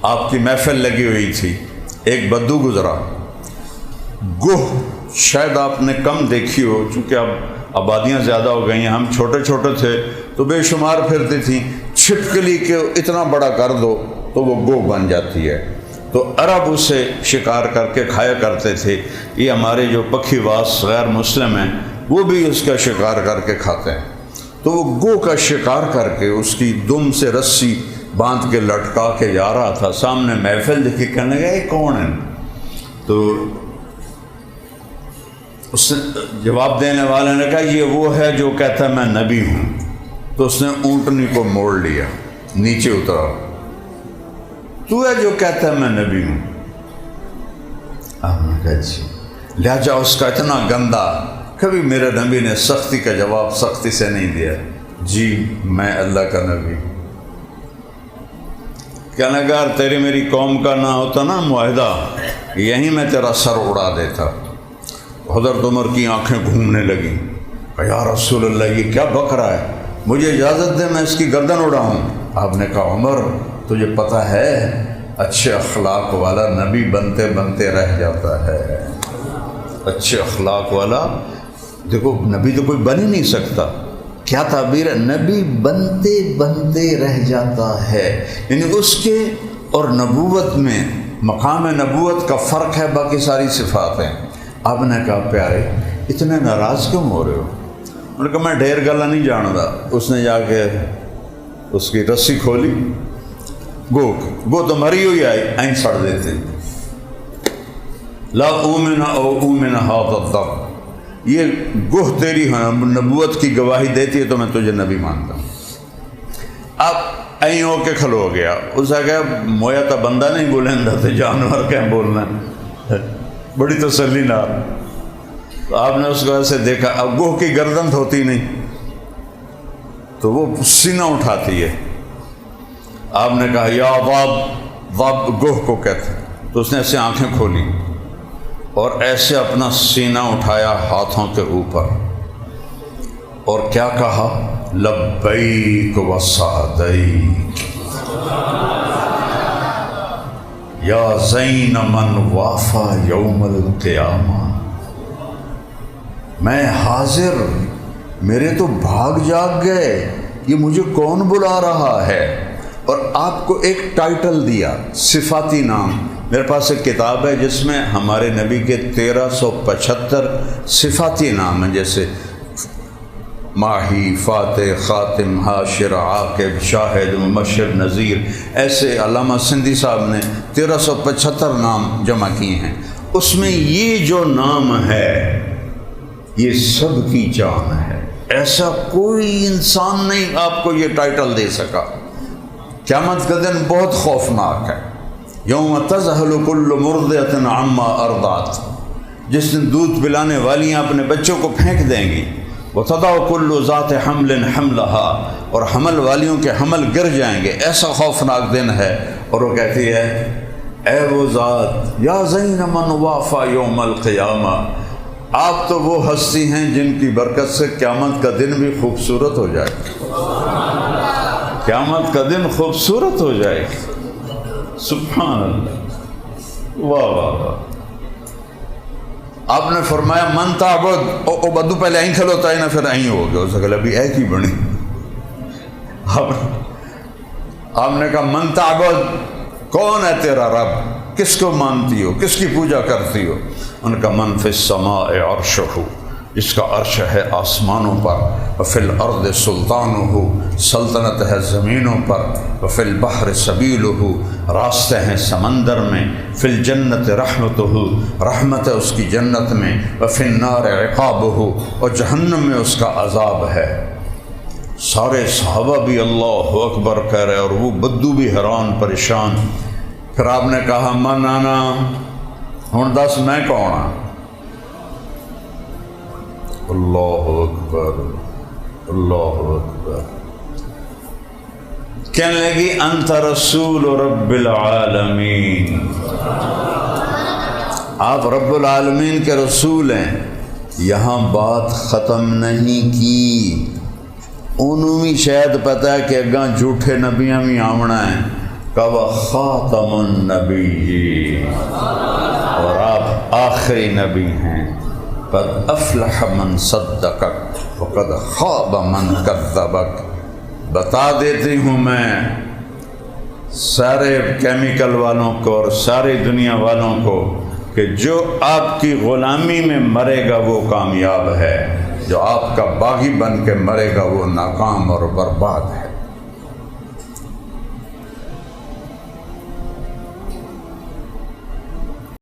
آپ کی محفل لگی ہوئی تھی، ایک بدو گزرا، گوہ شاید آپ نے کم دیکھی ہو، چونکہ اب آبادیاں زیادہ ہو گئی ہیں، ہم چھوٹے چھوٹے تھے تو بے شمار پھرتی تھیں، چھٹکلی کے اتنا بڑا کر دو تو وہ گوہ بن جاتی ہے، تو عرب اسے شکار کر کے کھایا کرتے تھے۔ یہ ہمارے جو پکھی واس غیر مسلم ہیں وہ بھی اس کا شکار کر کے کھاتے ہیں۔ تو وہ گوہ کا شکار کر کے اس کی دم سے رسی باندھ کے لٹکا کے جا رہا تھا، سامنے محفل دیکھی، کہنے لگا یہ کون ہے؟ تو اس نے جواب دینے والے نے کہا یہ وہ ہے جو کہتا ہے میں نبی ہوں۔ تو اس نے اونٹنی کو موڑ لیا، نیچے اترا، تو ہے جو کہتا ہے میں نبی ہوں؟ آپ نے کہا جی۔ لہجہ اس کا اتنا گندا، کبھی میرے نبی نے سختی کا جواب سختی سے نہیں دیا، جی میں اللہ کا نبی ہوں۔ کہنے لگا تیری میری قوم کا نہ ہوتا نا معاہدہ، یہیں میں تیرا سر اڑا دیتا۔ حضرت عمر کی آنکھیں گھومنے لگیں، کہا یا رسول اللہ یہ کیا بک رہا ہے، مجھے اجازت دے میں اس کی گردن اڑاؤں۔ آپ نے کہا عمر تجھے پتہ ہے اچھے اخلاق والا نبی بنتے بنتے رہ جاتا ہے، اچھے اخلاق والا، دیکھو نبی تو کوئی بن ہی نہیں سکتا، کیا تعبیر ہے، نبی بنتے بنتے رہ جاتا ہے، یعنی اس کے اور نبوت میں مقام نبوت کا فرق ہے، باقی ساری صفات ہیں۔ آپ نے کہا پیارے اتنے ناراض کیوں ہو رہے ہو؟ انہوں نے کہا میں ڈھیر گلا نہیں جانتا۔ اس نے جا کے اس کی رسی کھولی، گو تو مری ہوئی آئی، این سڑ دیتے، لا اومن او اومن ھذا الضب، یہ گوہ تیری نبوت کی گواہی دیتی ہے تو میں تجھے نبی مانتا ہوں۔ اب این ہو کے کھلو گیا، اس نے کہا مویا تا بندہ نہیں بولندہ تھے، جانور کیا بولنا ہے، بڑی تسلی نہ۔ تو آپ نے اس کو ایسے دیکھا، اب گوہ کی گردن ہوتی نہیں تو وہ سینہ اٹھاتی ہے۔ آپ نے کہا یا ضب گوہ کو کہتے ہیں، تو اس نے ایسے آنکھیں کھولی اور ایسے اپنا سینہ اٹھایا ہاتھوں کے اوپر اور کیا کہا، لبیک و سعدیک یا زین من وافا یوم القیامہ، میں حاضر، میرے تو بھاگ جاگ گئے، یہ مجھے کون بلا رہا ہے؟ اور آپ کو ایک ٹائٹل دیا، صفاتی نام۔ میرے پاس ایک کتاب ہے جس میں ہمارے نبی کے 1375 صفاتی نام ہیں، جیسے ماہی، فاتح، خاتم، حاشر، عاقب، شاہد، مبشر، نذیر، ایسے علامہ سندھی صاحب نے 1375 نام جمع کیے ہیں۔ اس میں یہ جو نام ہے یہ سب کی جان ہے، ایسا کوئی انسان نہیں آپ کو یہ ٹائٹل دے سکا۔ قیامت کا دن بہت خوفناک ہے، یوم تذہل کل مرضعۃ عما ارضعت، جس دن دودھ پلانے والیاں اپنے بچوں کو پھینک دیں گی، وتضع کل ذات حمل حملها، اور حمل والیوں کے حمل گر جائیں گے، ایسا خوفناک دن ہے۔ اور وہ کہتی ہے اے وہ ذات یا زین من وافا یوم القیامہ، آپ تو وہ ہستی ہیں جن کی برکت سے قیامت کا دن بھی خوبصورت ہو جائے، قیامت کا دن خوبصورت ہو جائے۔ سبحان اللہ، واہ واہ واہ۔ آپ نے فرمایا من تعبد، او بدو پہلے این کھلوتا ہے نا، پھر این ہو گیا، اس نے کہا ابھی ایک ہی بنی۔ آپ نے کہا من تعبد، کون ہے تیرا رب، کس کو مانتی ہو، کس کی پوجا کرتی ہو؟ ان کا من فی السماء عرشہ، جس کا عرش ہے آسمانوں پر، وفی الارض سلطانہ، سلطنت ہے زمینوں پر، وفی البحر سبیلہ، راستے ہیں سمندر میں، فی الجنت رحمتہ، رحمت ہے اس کی جنت میں، وفی النار عقابہ، اور جہنم میں اس کا عذاب ہے۔ سارے صحابہ بھی اللہ اکبر کہہ رہے اور وہ بدو بھی حیران پریشان۔ پھر آپ نے کہا من انا، ہن دس میں کون ہاں؟ اللہ اکبر، اللہ اکبر۔ کہنے لگی انت رسول رب العالمین، آپ رب العالمین کے رسول ہیں۔ یہاں بات ختم نہیں کی، انہوں بھی شاید پتہ ہے کہ اگاں جھوٹے نبیاں بھی آمنا ہیں، کہ وہ خاتم النبی، اور آپ آخری نبی ہیں۔ قد افلح من صدقک وقد خاب من کذبک۔ بتا دیتی ہوں میں سارے کیمیکل والوں کو اور ساری دنیا والوں کو کہ جو آپ کی غلامی میں مرے گا وہ کامیاب ہے، جو آپ کا باغی بن کے مرے گا وہ ناکام اور برباد ہے۔